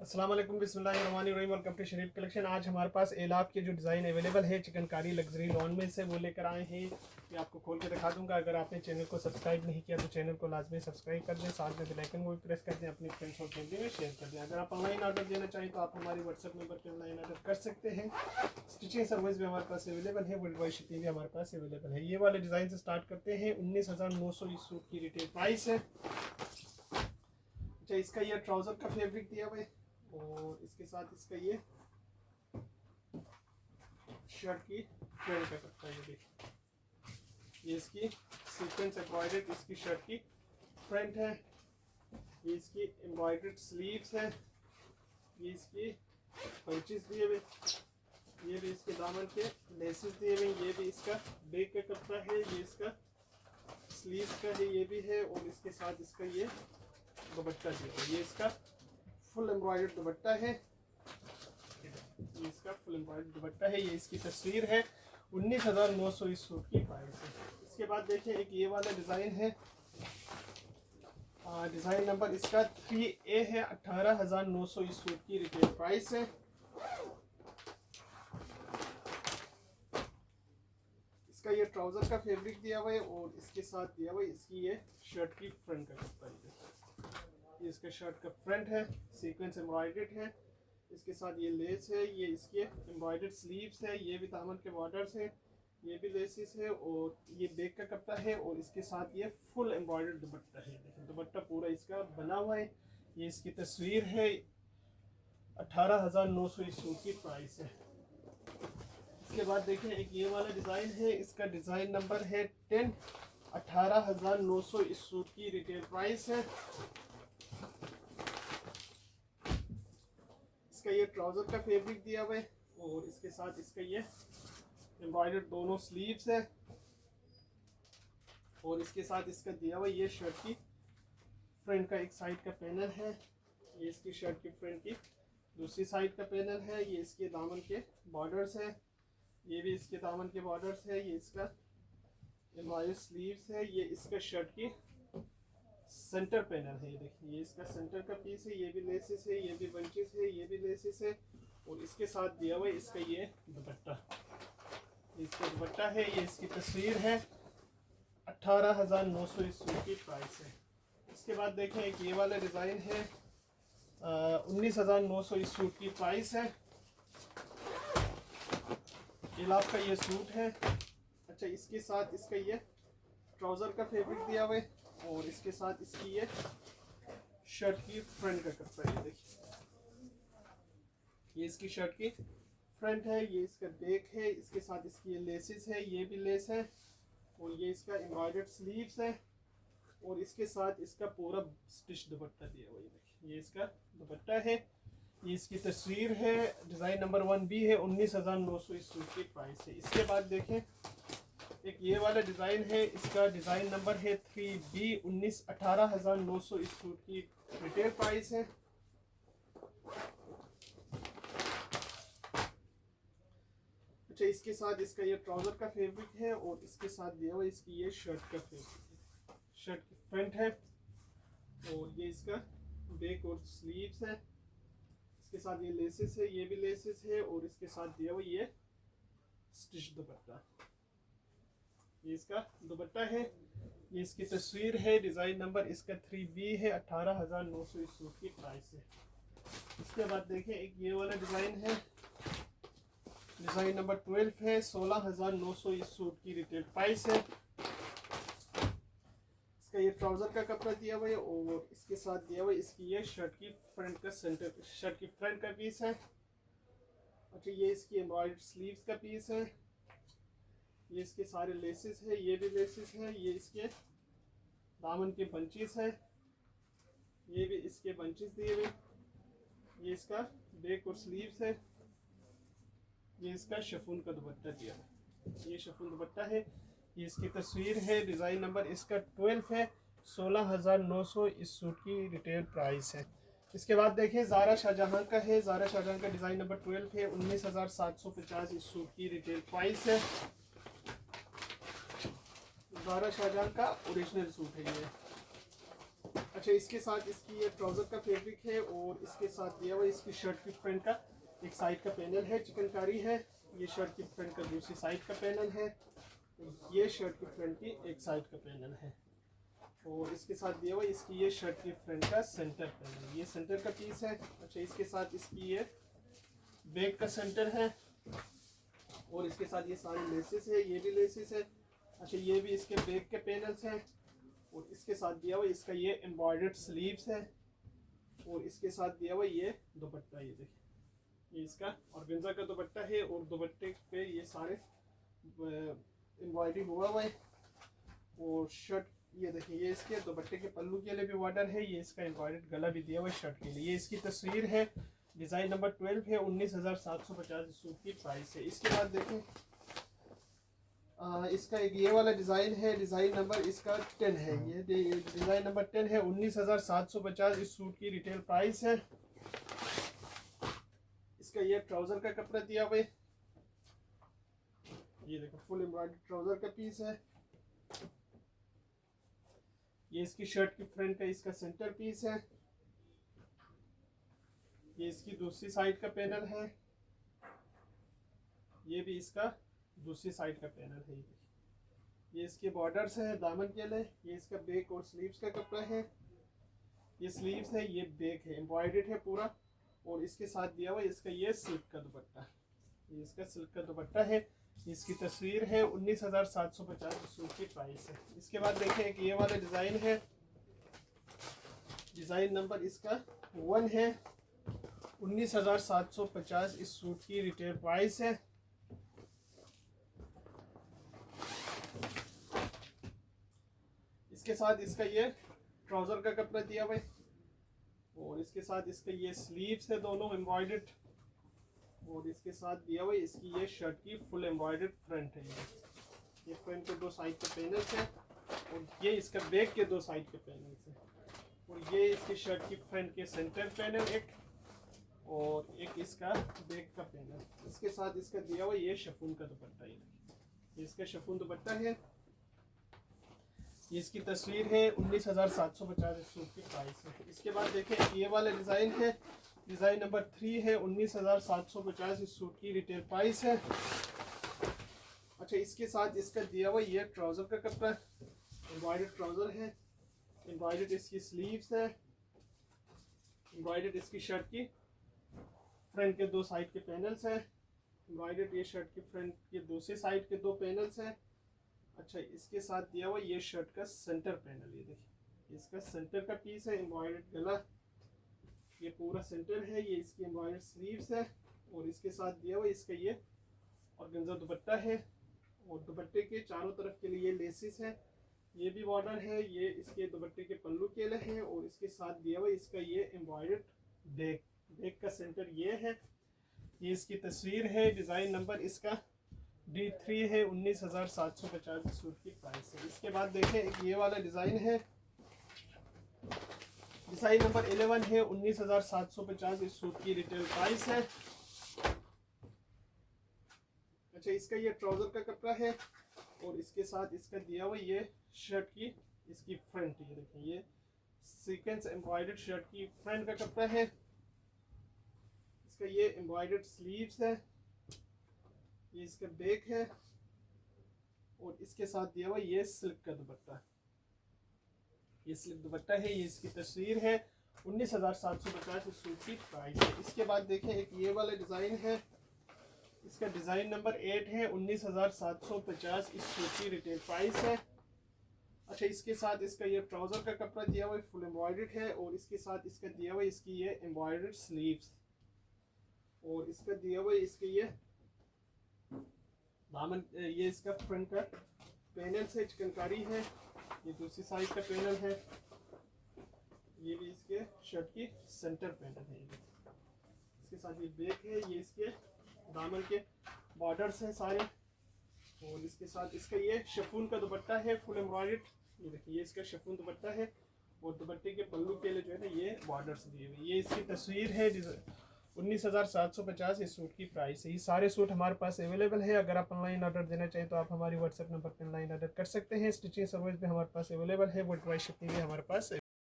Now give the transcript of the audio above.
अस्सलाम वालेकुम, बिस्मिल्लाहिर्रहमानिर्रहीम। Welcome to Sharif collection. आज हमारे पास एलाफ के जो डिज़ाइन अवेलेबल है चिकनकारी लग्जरी लॉन में से वो लेकर आए हैं। ये आपको खोल के दिखा दूंगा। अगर आपने चैनल को सब्सक्राइब नहीं किया तो चैनल को लाजमी सब्सक्राइब कर दें, साथ में बेल आइकन को भी प्रेस कर दें, अपने फ्रेंड्स और फैमिली में शेयर कर दें। अगर आप ऑनलाइन ऑर्डर देना चाहें तो आप हमारे व्हाट्सएप नंबर पर ऑनलाइन ऑर्डर कर सकते हैं। स्टिचिंग सर्विस भी हमारे पास अवेलेबल है, वर्ल्ड वाइड शिपिंग भी हमारे पास अवेलेबल है। ये वाले डिज़ाइन से स्टार्ट करते हैं। 19,900 इस सूट की रिटेल प्राइस है। अच्छा, इसका ये ट्राउज़र का फैब्रिक दिया हुआ है और इसके साथ इसका ये शर्ट की फ्रंट का कपड़ा, ये देखिए, ये इसकी सीक्वेंस एम्ब्रॉयडर्ड इसकी शर्ट की फ्रंट है। ये इसकी एम्ब्रॉयडर्ड स्लीव्स है। ये इसकी पंचेस दिए हुए, ये भी इसके दामन के लेसेस दिए हुए। ये भी इसका बैक का कपड़ा है, ये इसका स्लीव्स का है, ये भी है। और इसके साथ इसका ये दुपट्टा दिया हुआ, ये इसका फुल एम्ब्रॉयडर्ड दुपट्टा है। ये इसका फुल एम्ब्रॉयडर्ड दुपट्टा है। ये इसकी तस्वीर है। 19,900 इस सूट की प्राइस है। इसके बाद देखें, एक ये वाला डिज़ाइन है। डिज़ाइन नंबर इसका 3A है। 18,900 इस सूट की रिटेल प्राइस है। इसका ये ट्राउज़र का फैब्रिक दिया हुआ है और इसके साथ दिया हुआ है इसकी ये शर्ट की फ्रंट का कपड़ा। ये इसका शर्ट का फ्रंट है, सीक्वेंस एम्ब्रॉयडर्ड है। इसके साथ ये लेस है, ये इसके एम्ब्रॉयडर्ड स्लीव्स है, ये भी दामन के बॉर्डर्स है, ये भी लेसिस है। और ये बैक का कपड़ा है और इसके साथ ये फुल एम्ब्रॉयडर्ड दुपट्टा है। देखिए, दुपट्टा पूरा इसका बना हुआ है। ये इसकी तस्वीर है। 18,900 इस सूट की प्राइस है। इसके बाद देखें, एक ये वाला डिज़ाइन है। इसका डिज़ाइन नंबर है 10। 18,900 इस सूट की रिटेल प्राइस है। इसका ये ट्राउज़र का फैब्रिक दिया हुआ है और इसके साथ इसका ये एम्ब्रॉयडर्ड दोनों स्लीव्स है। और इसके साथ इसका दिया हुआ ये शर्ट की फ्रंट का एक साइड का पैनल है। ये इसकी शर्ट की फ्रंट की दूसरी साइड का पैनल है। ये इसके दामन के बॉर्डर्स है, ये भी इसके दामन के बॉर्डर्स है। ये इसका एम्ब्रॉयडर्ड स्लीव्स है। ये इसका शर्ट की सेंटर पैनल है। ये देखिए, ये इसका सेंटर का पीस है। ये भी लेसिस है, ये भी बंचेस है, ये भी लेसिस है। और इसके साथ दिया हुआ है इसका ये दुपट्टा, इसका दुपट्टा है। ये इसकी तस्वीर है। 18,900 इस सूट की प्राइस है। इसके बाद देखें, एक ये वाला डिज़ाइन है। 19,900 इस सूट की प्राइस है। इलाफ का ये सूट है। अच्छा, इसके साथ इसका ये ट्राउज़र का फैब्रिक दिया हुआ है और इसके साथ इसकी ये शर्ट की फ्रंट का कपड़ा है। देखिए, ये इसकी शर्ट की फ्रंट है, ये इसका बैक है। इसके साथ इसकी ये लेसिस है, ये भी लेस है। और ये इसका एम्ब्रॉयडर्ड स्लीव्स है और इसके साथ इसका पूरा स्टिच दुपट्टा दिया हुआ है। देखिए, ये इसका दुपट्टा है। ये इसकी तस्वीर है। डिज़ाइन नंबर 1B है। 19,900 इस सूट की प्राइस है। इसके बाद देखें, एक ये वाला डिज़ाइन है। इसका डिज़ाइन नंबर है 3B। 18,900 इस सूट की रिटेल प्राइस है। अच्छा, इसके साथ इसका ये ट्राउज़र का फैब्रिक है और इसके साथ दिया हुआ इसकी ये शर्ट का फैब्रिक, शर्ट की फ्रंट है। और ये इसका बैक और स्लीव्स है। इसके साथ ये लेसिस है, ये भी लेसिस है। और इसके साथ दिया हुआ ये स्टिच दुपट्टा, ये इसका दुपट्टा है। ये इसकी तस्वीर है। डिज़ाइन नंबर इसका 3B है। 18,900 इस सूट की प्राइस है। इसके बाद देखें, एक ये वाला डिज़ाइन है। डिज़ाइन नंबर 12 है। 16,900 इस सूट की रिटेल प्राइस है। इसका ये ट्राउज़र का कपड़ा दिया हुआ है और इसके साथ दिया हुआ है इसकी ये शर्ट की फ्रंट का सेंटर, शर्ट की फ्रंट का पीस है। अच्छा, ये इसकी एम्ब्रॉयडर्ड स्लीव्स का पीस है। ये इसके सारे लेसेस है, ये भी लेसेस है। ये इसके दामन के बंचेस है, ये भी इसके बंचेस दिए हुए। ये इसका बैक और स्लीव्स है। ये इसका शिफॉन का दुपट्टा दिया है, ये शिफॉन दुपट्टा है। ये इसकी तस्वीर है। डिज़ाइन नंबर इसका 12 है। 16,900 इस सूट की रिटेल प्राइस है। इसके बाद देखें, ज़ारा शाहजहां का है। ज़ारा शाहजहां का डिज़ाइन नंबर 12 है। 19,750 इस सूट की रिटेल प्राइस है। ज़ारा शाहजहां का ओरिजिनल सूट है ये। अच्छा, इसके साथ इसकी ये ट्राउज़र का फैब्रिक है और इसके साथ दिया हुआ इसकी शर्ट की फ्रंट का एक साइड का पैनल है, चिकनकारी है। ये शर्ट की फ्रंट का दूसरी साइड का पैनल है, ये शर्ट की फ्रंट की एक साइड का पैनल है। और इसके साथ दिया हुआ इसकी ये शर्ट की फ्रंट का सेंटर पैनल, ये सेंटर का पीस है। अच्छा, इसके साथ इसकी ये बैक का सेंटर है और इसके साथ ये सारे लेसेस है, ये भी लेसेस है। अच्छा, ये भी इसके बैक के पैनल्स हैं और इसके साथ दिया हुआ इसका ये एम्ब्रॉयडर्ड स्लीव्स है और इसके साथ दिया हुआ ये दुपट्टा, ये देखिए ये इसका ऑर्गेन्जा का दुपट्टा है और दुपट्टे पे ये सारे एम्ब्रॉयडरी हुआ है। और शर्ट ये देखिए ये इसके दुपट्टे के पल्लू के लिए भी बॉर्डर है, ये इसका एम्ब्रॉयडर्ड गला भी दिया हुआ है शर्ट के लिए। ये इसकी तस्वीर है, डिज़ाइन नंबर 12 है, 19,750 इस सूट की प्राइस है। इसके बाद देखें इसका एक ये वाला डिज़ाइन है, डिज़ाइन नंबर इसका 10 है, ये डिज़ाइन नंबर 10 है, 19,750 इस सूट की रिटेल प्राइस है। इसका ये ट्राउज़र का कपड़ा दिया हुआ है, ये देखो फुल एम्ब्रॉयडरी ट्राउज़र का पीस है। ये इसकी शर्ट की फ्रंट का इसका सेंटर पीस है, ये इसकी दूसरी साइड का पैनल है, ये भी इसका दूसरी साइड का पैनल है। ये इसके बॉर्डर्स है दामन के लिए। ये इसका बैक और स्लीव्स का कपड़ा है, ये स्लीव्स है, ये बैक है, एम्ब्रॉयडर्ड है पूरा। और इसके साथ दिया हुआ इसका ये सिल्क का दुपट्टा, ये इसका सिल्क का दुपट्टा है। इसकी तस्वीर है, 19,750 सूट की प्राइस है। इसके बाद देखें एक ये वाला डिज़ाइन है, डिज़ाइन नंबर इसका 1 है, 19,750 इस सूट की रिटेल प्राइस है। इसके साथ इसका ये ट्राउज़र का कपड़ा दिया हुआ है और इसके साथ इसका ये स्लीव्स है दोनों एम्ब्रॉयडर्ड और इसके साथ दिया हुआ है इसकी ये शर्ट की फुल एम्ब्रॉयडर्ड फ्रंट है। ये फ्रंट के दो साइड के पैनल्स हैं और ये इसका बैक के दो साइड के पैनल्स हैं और ये इसकी शर्ट की फ्रंट के सेंटर पैनल एक और एक इसका बैक का पैनल। इसके साथ इसका दिया हुआ ये शिफॉन का दुपट्टा, ये इसका शिफॉन दुपट्टा है। ये इसकी तस्वीर है, 19,750 इस सूट की प्राइस है। इसके बाद देखें ये वाला डिज़ाइन है, डिज़ाइन नंबर 3 है, 19,750 इस सूट की रिटेल प्राइस है। अच्छा, इसके साथ इसका दिया हुआ ये ट्राउज़र का कपड़ा, एम्ब्रॉयडर्ड ट्राउज़र है, एम्ब्रॉयडर्ड इसकी स्लीव्स है, एम्ब्रॉयडर्ड इसकी शर्ट की फ्रंट के दो साइड के पैनल्स हैं, एम्ब्रॉयडर्ड ये शर्ट की फ्रंट के दूसरी साइड के दो पैनल्स हैं। अच्छा, इसके साथ दिया हुआ ये शर्ट का सेंटर पैनल, ये देखिए इसका सेंटर का पीस है, एम्ब्रॉयडर्ड गला ये पूरा सेंटर है, ये इसकी एम्ब्रॉयडर्ड स्लीव्स है और इसके साथ दिया हुआ इसका ये ऑर्गेन्जा दुपट्टा है और दुपट्टे के चारों तरफ के लिए लेसिस है, ये भी बॉर्डर है, ये इसके दुपट्टे के पल्लू के लिए है और इसके साथ दिया हुआ इसका ये एम्ब्रॉयडर्ड बैक, बैक का सेंटर ये है। ये इसकी तस्वीर है, डिज़ाइन नंबर इसका D3 है, 19,750 सूट की प्राइस है। इसके बाद देखें एक ये वाला डिज़ाइन है, डिज़ाइन नंबर 11 है, 19,750 इस सूट की रिटेल प्राइस है। अच्छा, इसका ये ट्राउज़र का कपड़ा है और इसके साथ इसका दिया हुआ ये शर्ट की इसकी फ्रंट, ये देखें ये सीक्वेंस एम्ब्रॉयडर्ड शर्ट की फ्रंट का कपड़ा है। इसका ये एम्ब्रॉयडर्ड स्लीव्स है, ये इसका बैक है और इसके साथ दिया हुआ ये सिल्क का दुपट्टा, ये सिल्क दुपट्टा है। ये इसकी तस्वीर है, 19,750 इस सूट की प्राइस है। इसके बाद देखें एक ये वाला डिज़ाइन है, इसका डिज़ाइन नंबर 8 है, 19,750 इस सूट की रिटेल प्राइस है। अच्छा, इसके साथ इसका ये ट्राउज़र का कपड़ा दिया हुआ है, फुल एम्ब्रॉयडर्ड है और इसके साथ इसका दिया हुआ इसकी ये एम्ब्रॉयडर्ड स्लीव्स और इसका दिया हुआ इसके ये दामन, ये इसका फ्रंट का पैनल से चिकनकारी है, ये दूसरी साइड का पैनल है, ये भी इसके शर्ट की सेंटर पैनल है। इसके साथ ये बैक है, ये इसके दामन के बॉर्डर्स हैं सारे और इसके साथ इसका ये शिफॉन का दुपट्टा है फुल एम्ब्रॉयडर्ड, ये देखिए ये इसका शिफॉन दुपट्टा है और दुपट्टे के पल्लू के लिए जो है ना ये बॉर्डर्स दिए हुए। ये इसकी तस्वीर है, 19,750 इस सूट की प्राइस है। ये सारे सूट हमारे पास अवेलेबल है। अगर आप ऑनलाइन ऑर्डर देना चाहें तो आप हमारी व्हाट्सएप नंबर पर ऑनलाइन ऑर्डर कर सकते हैं। स्टिचिंग सर्विस भी हमारे पास अवेलेबल है, वर्ल्ड वाइड शिपिंग भी हमारे पास